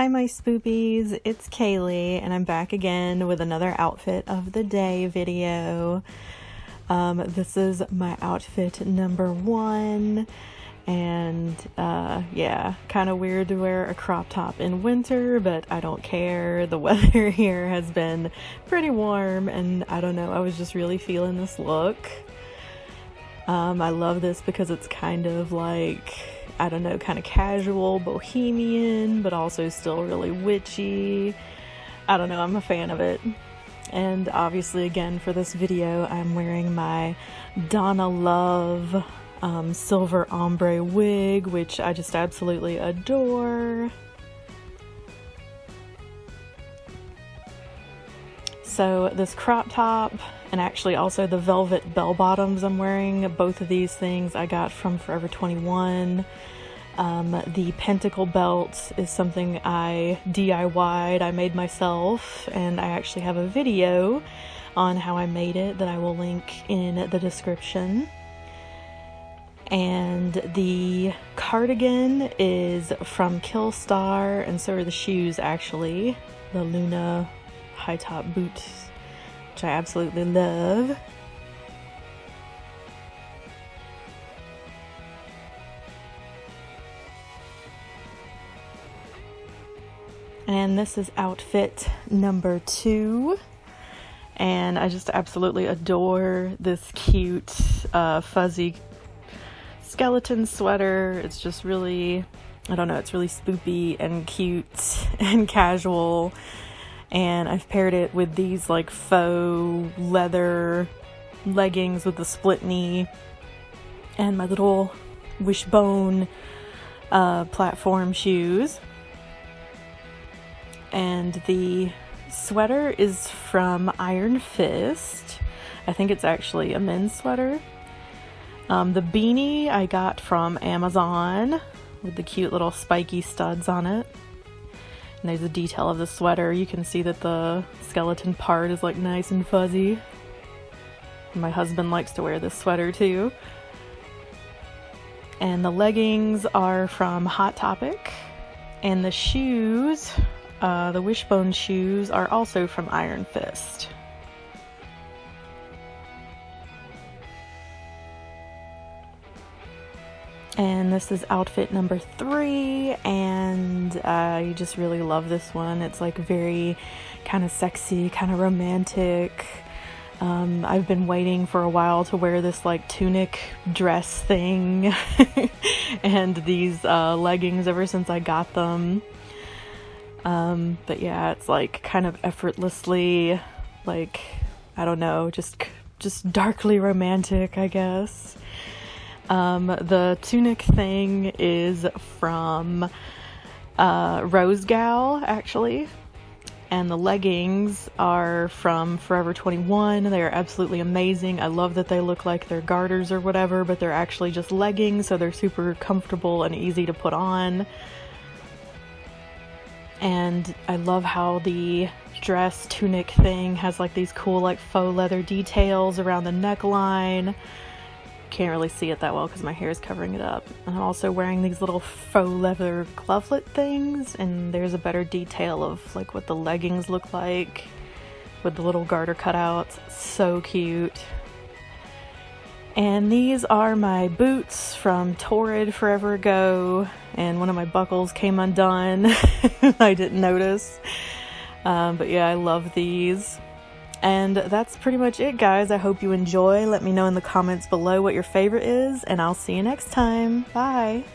Hi my spoopies, it's Kaylee and I'm back again with another outfit of the day video. This is my outfit number 1 and yeah, kind of weird to wear a crop top in winter, but I don't care. The weather here has been pretty warm and I don't know, I was just really feeling this look. I love this because it's kind of like, I don't know, kind of casual, bohemian, but also still really witchy. I don't know, I'm a fan of it. And obviously, again, for this video, I'm wearing my Donna Love silver ombre wig, which I just absolutely adore. So this crop top, and actually also the velvet bell bottoms I'm wearing, both of these things I got from Forever 21. The pentacle belt is something I DIY'd, I made myself, and I actually have a video on how I made it that I will link in the description. And the cardigan is from Killstar, and so are the shoes actually, the Luna high top boots, which I absolutely love. And this is outfit number 2, and I just absolutely adore this cute fuzzy skeleton sweater. It's just really, I don't know, it's really spoopy and cute and casual. And I've paired it with these like faux leather leggings with the split knee and my little wishbone platform shoes. And the sweater is from Iron Fist. I think it's actually a men's sweater. The beanie I got from Amazon with the cute little spiky studs on it. And there's a detail of the sweater. You can see that the skeleton part is like nice and fuzzy. My husband likes to wear this sweater too. And the leggings are from Hot Topic. And the shoes, the wishbone shoes, are also from Iron Fist. And this is outfit number 3, and I just really love this one. It's like very kind of sexy, kind of romantic. I've been waiting for a while to wear this like tunic dress thing and these leggings ever since I got them. But yeah, it's like kind of effortlessly, like, I don't know, just darkly romantic, I guess. The tunic thing is from Rose Gal, actually, and the leggings are from Forever 21. They are absolutely amazing. I love that they look like they're garters or whatever, but they're actually just leggings, so they're super comfortable and easy to put on. And I love how the dress tunic thing has like these cool like faux leather details around the neckline. Can't really see it that well because my hair is covering it up. And I'm also wearing these little faux leather glovelet things, and there's a better detail of like what the leggings look like with the little garter cutouts. So cute. And these are my boots from Torrid forever ago, and one of my buckles came undone. I didn't notice. But yeah, I love these. And that's pretty much it, guys. I hope you enjoy. Let me know in the comments below what your favorite is, and I'll see you next time. Bye!